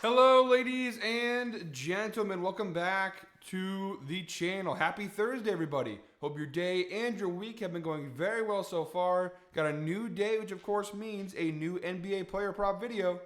Hello, ladies and gentlemen. Welcome back to the channel. Happy Thursday, everybody. Hope your day and your week have been going very well so far. Got a new day, which of course means a new NBA player prop video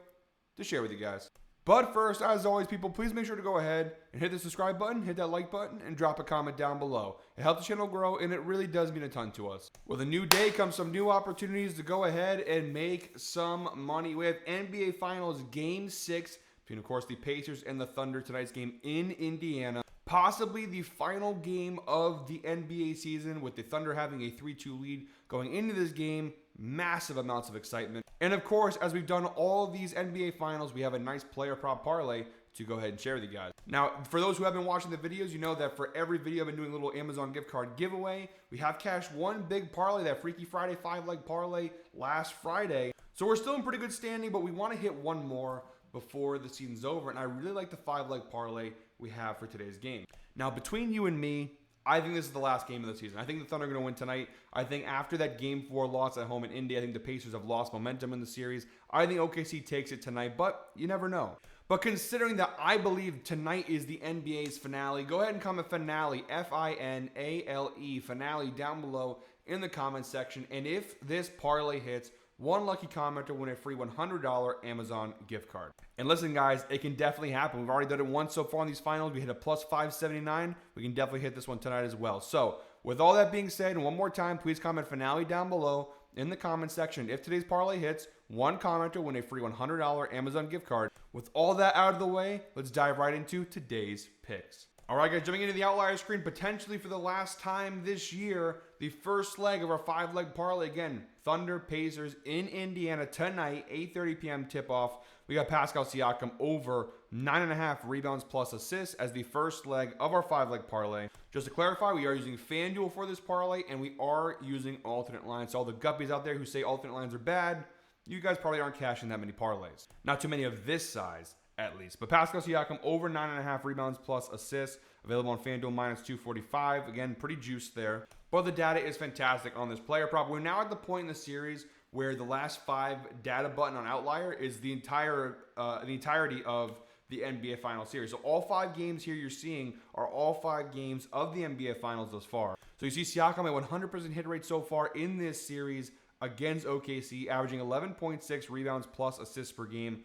to share with you guys. But first, as always, people, please make sure to go ahead and hit the subscribe button, hit that like button, and drop a comment down below. It helps the channel grow, and it really does mean a ton to us. With a new day comes some new opportunities to go ahead and make some money. We have NBA Finals Game 6 between, of course, the Pacers and the Thunder. Tonight's game in Indiana. Possibly the final game of the NBA season, with the Thunder having a 3-2 lead going into this game. Massive amounts of excitement. And of course, as we've done all these NBA Finals, we have a nice player prop parlay to go ahead and share with you guys. Now, for those who have been watching the videos, you know that for every video I've been doing a little Amazon gift card giveaway. We have cashed one big parlay, that Freaky Friday 5-leg parlay last Friday. So we're still in pretty good standing, but we want to hit one more before the season's over. And I really like the 5-leg parlay we have for today's game. Now, between you and me, I think this is the last game of the season. I think the Thunder are going to win tonight. I think after that Game 4 loss at home in Indy, I think the Pacers have lost momentum in the series. I think OKC takes it tonight, but you never know. But considering that I believe tonight is the NBA's finale, go ahead and comment finale, F-I-N-A-L-E, finale down below in the comment section. And if this parlay hits, one lucky commenter will win a free $100 Amazon gift card. And listen, guys, it can definitely happen. We've already done it once so far in these finals. We hit a plus 579. We can definitely hit this one tonight as well. So with all that being said, and one more time, please comment finale down below in the comment section. If today's parlay hits, one commenter will win a free $100 Amazon gift card. With all that out of the way, let's dive right into today's picks. All right, guys, jumping into the outlier screen, potentially for the last time this year, the first leg of our 5-leg parlay. Again, Thunder Pacers in Indiana tonight, 8:30 p.m. tip-off. We got Pascal Siakam over 9.5 rebounds plus assists as the first leg of our 5-leg parlay. Just to clarify, we are using FanDuel for this parlay, and we are using alternate lines. So all the guppies out there who say alternate lines are bad, you guys probably aren't cashing that many parlays. Not too many of this size, at least. But Pascal Siakam over 9.5 rebounds plus assists, available on FanDuel minus 245. Again, pretty juiced there. But the data is fantastic on this player prop. We're now at the point in the series where the last 5 data button on Outlier is the entirety of the NBA Finals series. So all 5 games here you're seeing are all 5 games of the NBA Finals thus far. So you see Siakam at 100% hit rate so far in this series against OKC, averaging 11.6 rebounds plus assists per game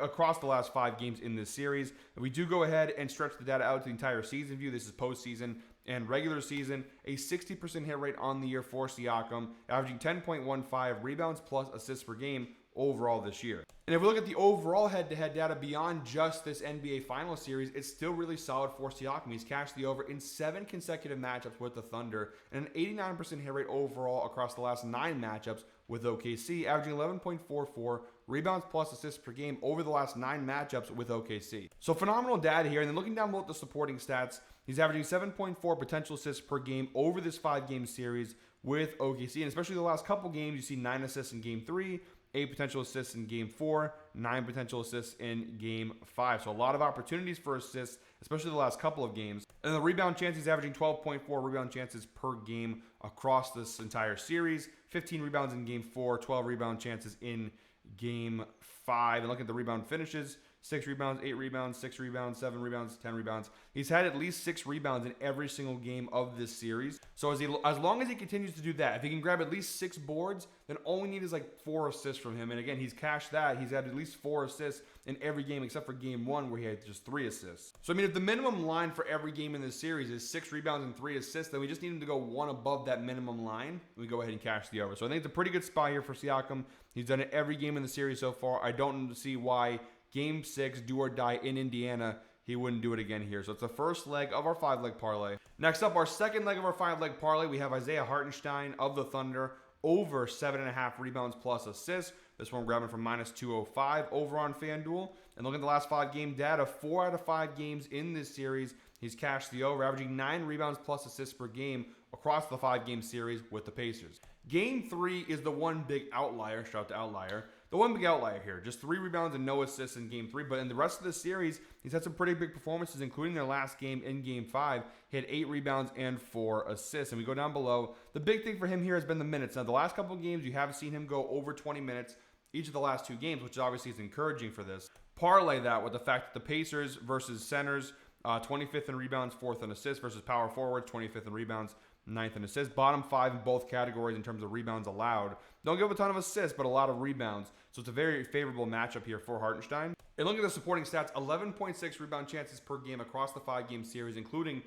across the last 5 games in this series. If we do go ahead and stretch the data out to the entire season view, this is postseason and regular season, a 60% hit rate on the year for Siakam, averaging 10.15 rebounds plus assists per game overall this year. And if we look at the overall head-to-head data beyond just this NBA Finals series, it's still really solid for Siakam. He's cashed the over in 7 consecutive matchups with the Thunder and an 89% hit rate overall across the last 9 matchups with OKC, averaging 11.44 rebounds plus assists per game over the last 9 matchups with OKC. So phenomenal data here. And then looking down below at the supporting stats, he's averaging 7.4 potential assists per game over this 5-game series with OKC. And especially the last couple games, you see 9 assists in Game 3, 8 potential assists in Game 4, 9 potential assists in Game 5. So a lot of opportunities for assists, especially the last couple of games. And the rebound chances, he's averaging 12.4 rebound chances per game across this entire series. 15 rebounds in Game 4, 12 rebound chances in Game 5. And look at the rebound finishes. 6 rebounds, 8 rebounds, 6 rebounds, 7 rebounds, 10 rebounds. He's had at least 6 rebounds in every single game of this series. So as long as he continues to do that, if he can grab at least 6 boards, then all we need is like 4 assists from him. And again, he's cashed that. He's had at least 4 assists in every game except for Game 1 where he had just 3 assists. So I mean, if the minimum line for every game in this series is 6 rebounds and 3 assists, then we just need him to go 1 above that minimum line. We go ahead and cash the over. So I think it's a pretty good spot here for Siakam. He's done it every game in the series so far. I don't see why Game 6, do or die in Indiana, he wouldn't do it again here. So it's the first leg of our 5-leg parlay. Next up, our second leg of our 5-leg parlay, we have Isaiah Hartenstein of the Thunder over 7.5 rebounds plus assists. This one we're grabbing from minus 205 over on FanDuel. And look at the last 5 game data, 4 out of 5 games in this series, he's cashed the over, averaging 9 rebounds plus assists per game across the 5-game series with the Pacers. Game 3 is the one big outlier, shout out to Outlier. The one big outlier here, just 3 rebounds and no assists in Game 3. But in the rest of the series, he's had some pretty big performances, including their last game in Game 5. He had 8 rebounds and 4 assists. And we go down below. The big thing for him here has been the minutes. Now, the last couple of games, you have seen him go over 20 minutes each of the last 2 games, which obviously is encouraging for this. Parlay that with the fact that the Pacers versus centers, 25th in rebounds, 4th in assists, versus power forwards, 25th in rebounds, 9th in assists. Bottom 5 in both categories in terms of rebounds allowed. Don't give a ton of assists, but a lot of rebounds. So it's a very favorable matchup here for Hartenstein. And look at the supporting stats, 11.6 rebound chances per game across the 5-game series, including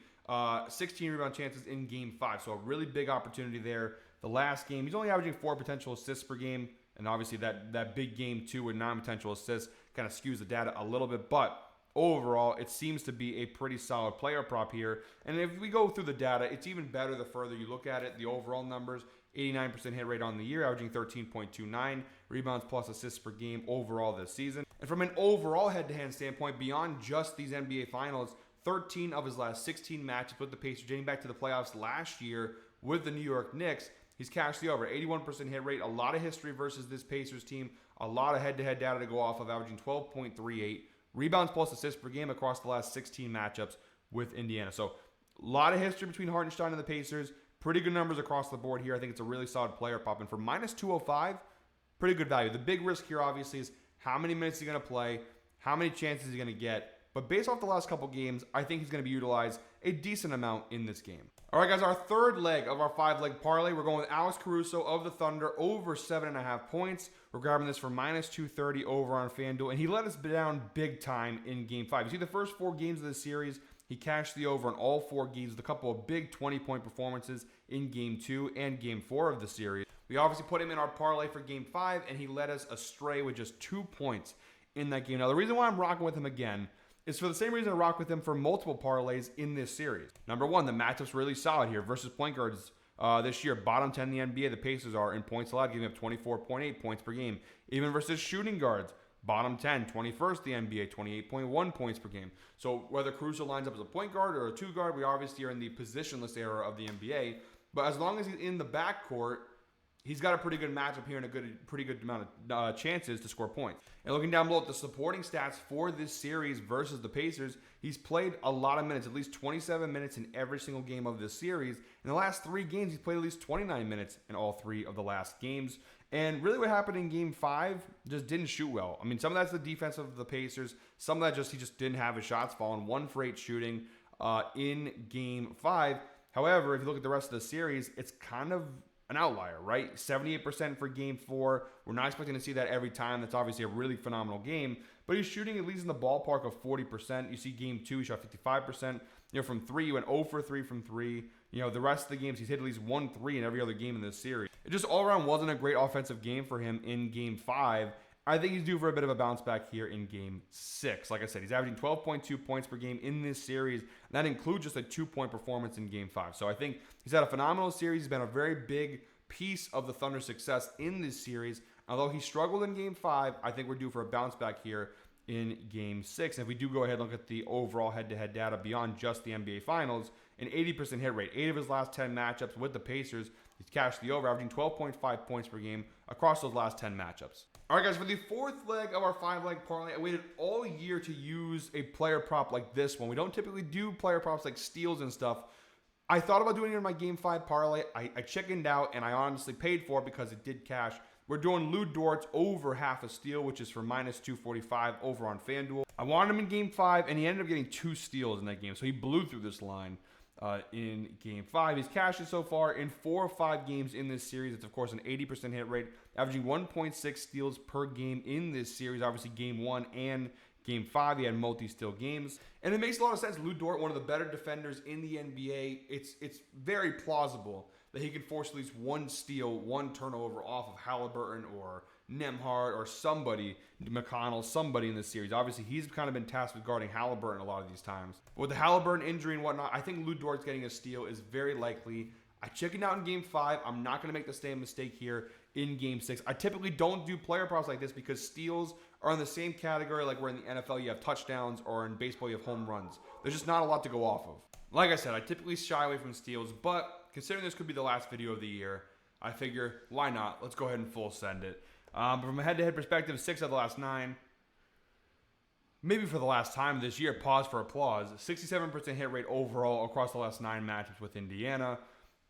16 rebound chances in Game 5. So a really big opportunity there. The last game, he's only averaging 4 potential assists per game. And obviously that big Game 2 with 9 potential assists kind of skews the data a little bit. But overall, it seems to be a pretty solid player prop here. And if we go through the data, it's even better the further you look at it. The overall numbers, 89% hit rate on the year, averaging 13.29 rebounds plus assists per game overall this season. And from an overall head-to-hand standpoint, beyond just these NBA Finals, 13 of his last 16 matches with the Pacers, dating back to the playoffs last year with the New York Knicks, he's cashed the over. 81% hit rate, a lot of history versus this Pacers team, a lot of head-to-head data to go off of, averaging 12.38 rebounds plus assists per game across the last 16 matchups with Indiana. So a lot of history between Hartenstein and the Pacers. Pretty good numbers across the board here. I think it's a really solid player prop. And for minus 205, pretty good value. The big risk here, obviously, is how many minutes he's going to play, how many chances he's going to get. But based off the last couple games, I think he's going to be utilized a decent amount in this game. All right, guys, our third leg of our 5-leg parlay. We're going with Alex Caruso of the Thunder over 7.5 points. We're grabbing this for minus 230 over on FanDuel. And he let us down big time in Game 5. You see the first 4 games of this series, he cashed the over on all 4 games with a couple of big 20-point performances in Game 2 and Game 4 of the series. We obviously put him in our parlay for Game 5, and he led us astray with just 2 points in that game. Now, the reason why I'm rocking with him again is for the same reason I rock with him for multiple parlays in this series. Number one, the matchup's really solid here versus point guards this year. Bottom 10 in the NBA, the Pacers are in points allowed, giving up 24.8 points per game. Even versus shooting guards, bottom 10, 21st the NBA, 28.1 points per game. So whether Caruso lines up as a point guard or a 2 guard, we obviously are in the positionless era of the NBA. But as long as he's in the backcourt, he's got a pretty good matchup here and pretty good amount of chances to score points. And looking down below at the supporting stats for this series versus the Pacers, he's played a lot of minutes, at least 27 minutes in every single game of this series. In the last 3 games, he's played at least 29 minutes in all 3 of the last games. And really what happened in Game 5 just didn't shoot well. I mean, some of that's the defense of the Pacers. Some of that he just didn't have his shots falling. 1 for 8 shooting in Game 5. However, if you look at the rest of the series, it's kind of an outlier, right? 78% for Game 4. We're not expecting to see that every time. That's obviously a really phenomenal game. But he's shooting at least in the ballpark of 40%. You see Game 2, he shot 55%. From 3, he went 0 for 3 from 3. The rest of the games, he's hit at least 1 3 in every other game in this series. It just all around wasn't a great offensive game for him in Game 5. I think he's due for a bit of a bounce back here in Game 6. Like I said, he's averaging 12.2 points per game in this series. And that includes just a 2-point performance in Game 5. So I think he's had a phenomenal series. He's been a very big piece of the Thunder's success in this series. Although he struggled in Game 5, I think we're due for a bounce back here in Game 6. And if we do go ahead and look at the overall head-to-head data beyond just the NBA Finals, an 80% hit rate. 8 of his last 10 matchups with the Pacers, he's cashed the over, averaging 12.5 points per game across those last 10 matchups. All right, guys, for the 4th leg of our 5-leg parlay, I waited all year to use a player prop like this one. We don't typically do player props like steals and stuff. I thought about doing it in my Game 5 parlay. I chickened out, and I honestly paid for it because it did cash. We're doing Lou Dort's over half a steal, which is for minus 245 over on FanDuel. I wanted him in Game 5, and he ended up getting 2 steals in that game, so he blew through this line in Game 5. He's cashed it so far in 4 or 5 games in this series. It's, of course, an 80% hit rate, averaging 1.6 steals per game in this series. Obviously, Game 1 and Game 5, he had multi-steal games. And it makes a lot of sense. Lou Dort, one of the better defenders in the NBA, it's very plausible that he could force at least 1 steal, 1 turnover off of Halliburton or Nembhard or somebody, McConnell, somebody in this series. Obviously, he's kind of been tasked with guarding Halliburton a lot of these times. But with the Halliburton injury and whatnot, I think Lou Dort's getting a steal is very likely. I chickened out in Game 5. I'm not going to make the same mistake here in Game 6. I typically don't do player props like this because steals are in the same category like where in the NFL you have touchdowns or in baseball you have home runs. There's just not a lot to go off of. Like I said, I typically shy away from steals, but considering this could be the last video of the year, I figure, why not? Let's go ahead and full send it. But from a head-to-head perspective, 6 of the last 9. Maybe for the last time this year, pause for applause. 67% hit rate overall across the last 9 matchups with Indiana.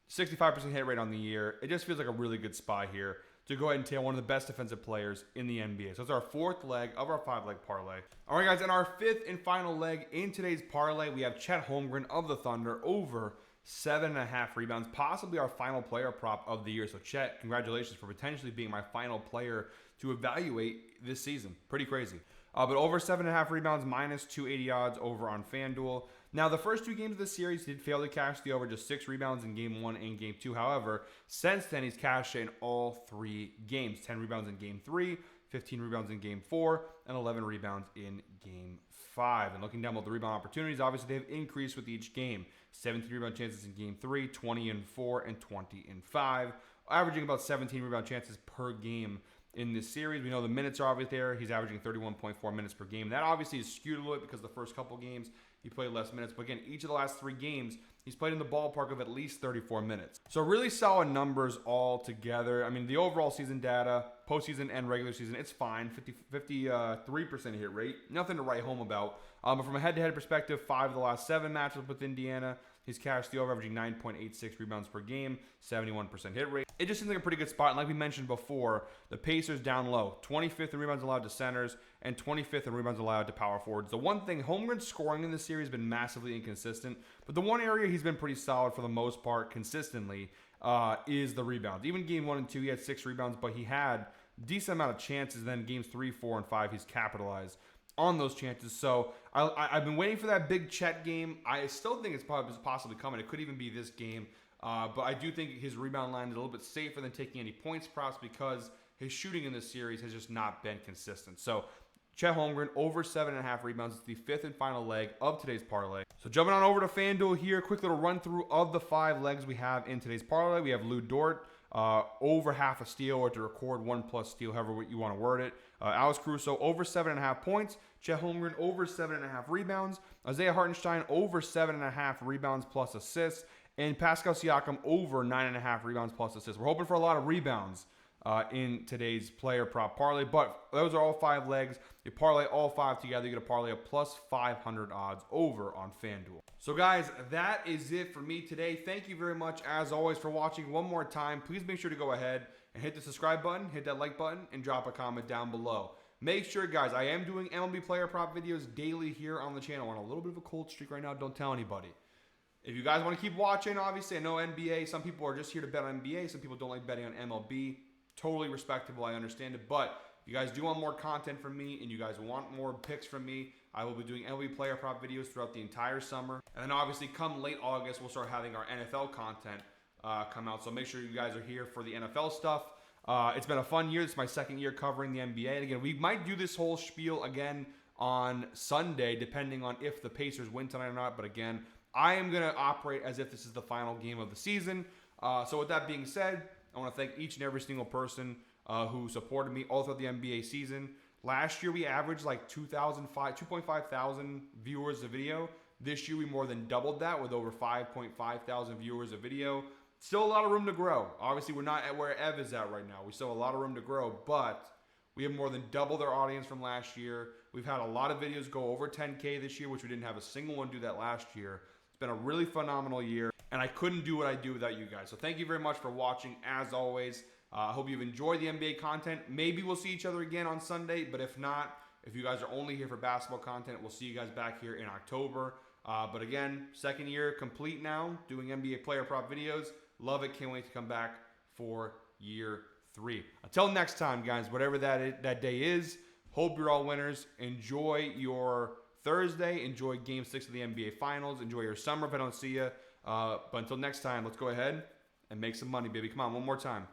65% hit rate on the year. It just feels like a really good spot here to go ahead and tail one of the best defensive players in the NBA. So it's our fourth leg of our 5-leg parlay. All right, guys, in our fifth and final leg in today's parlay, we have Chet Holmgren of the Thunder over 7.5 rebounds, possibly our final player prop of the year. So Chet, congratulations for potentially being my final player to evaluate this season. Pretty crazy. But over 7.5 rebounds, minus 280 odds over on FanDuel. Now, the first two games of the series, he did fail to cash the over, just 6 rebounds in Game 1 and Game 2. However, since then, he's cashed in all 3 games. 10 rebounds in Game 3, 15 rebounds in Game 4, and 11 rebounds in Game 5. And looking down below the rebound opportunities, obviously, they've increased with each game. 17 rebound chances in Game 3, 20 in 4, and 20 in 5. Averaging about 17 rebound chances per game in this series. We know the minutes are obviously there. He's averaging 31.4 minutes per game. That obviously is skewed a little bit because the first couple games he played less minutes. But again, each of the last 3 games, he's played in the ballpark of at least 34 minutes. So really solid numbers all together. I mean, the overall season data, postseason and regular season, it's fine. 53% hit rate. Nothing to write home about. But from a head-to-head perspective, 5 of the last 7 matchups with Indiana, he's cashed the over, averaging 9.86 rebounds per game, 71% hit rate. It just seems like a pretty good spot. And like we mentioned before, the Pacers down low, 25th in rebounds allowed to centers and 25th in rebounds allowed to power forwards. The one thing, Holmgren's scoring in this series has been massively inconsistent, but the one area he's been pretty solid for the most part consistently is the rebounds. Even Game 1 and 2, he had 6 rebounds, but he had a decent amount of chances. Then Games 3, 4, and 5, he's capitalized on those chances. So I've been waiting for that big Chet game. I still think it's probably possibly coming. It could even be this game. But I do think his rebound line is a little bit safer than taking any points props because his shooting in this series has just not been consistent. So Chet Holmgren over 7.5 rebounds. It's the 5th and final leg of today's parlay. So jumping on over to FanDuel here, quick little run through of the 5 legs we have in today's parlay. We have Lou Dort over half a steal, or to record 1+ steal, however you want to word it. Alex Caruso over 7.5 points. Chet Holmgren over 7.5 rebounds. Isaiah Hartenstein over 7.5 rebounds plus assists. And Pascal Siakam over 9.5 rebounds plus assists. We're hoping for a lot of rebounds in today's player prop parlay. But those are all 5 legs. You parlay all 5 together, you get a parlay of plus 500 odds over on FanDuel. So guys, that is it for me today. Thank you very much, as always, for watching. One more time, please make sure to go ahead and hit the subscribe button, hit that like button, and drop a comment down below. Make sure, guys, I am doing MLB player prop videos daily here on the channel. We're on a little bit of a cold streak right now. Don't tell anybody. If you guys want to keep watching, obviously, I know NBA. Some people are just here to bet on NBA. Some people don't like betting on MLB. Totally respectable. I understand it. But if you guys do want more content from me and you guys want more picks from me, I will be doing MLB player prop videos throughout the entire summer. And then obviously come late August, we'll start having our NFL content come out. So make sure you guys are here for the NFL stuff. It's been a fun year. It's my 2nd year covering the NBA. And again, we might do this whole spiel again on Sunday, depending on if the Pacers win tonight or not. But again, I am going to operate as if this is the final game of the season. So with that being said, I want to thank each and every single person who supported me all throughout the NBA season. Last year, we averaged like 2.5 thousand viewers a video. This year, we more than doubled that with over 5.5 thousand viewers a video. Still a lot of room to grow. Obviously, we're not at where Ev is at right now. We still have a lot of room to grow, but we have more than doubled our audience from last year. We've had a lot of videos go over 10K this year, which we didn't have a single one do that last year. It's been a really phenomenal year, and I couldn't do what I do without you guys. So thank you very much for watching, as always. I hope you've enjoyed the NBA content. Maybe we'll see each other again on Sunday, but if not, if you guys are only here for basketball content, we'll see you guys back here in October. But again, 2nd year complete now, doing NBA player prop videos. Love it. Can't wait to come back for year 3. Until next time, guys, whatever that day is, hope you're all winners. Enjoy your Thursday. Enjoy Game 6 of the NBA Finals. Enjoy your summer if I don't see you. But until next time, let's go ahead and make some money, baby. Come on, one more time.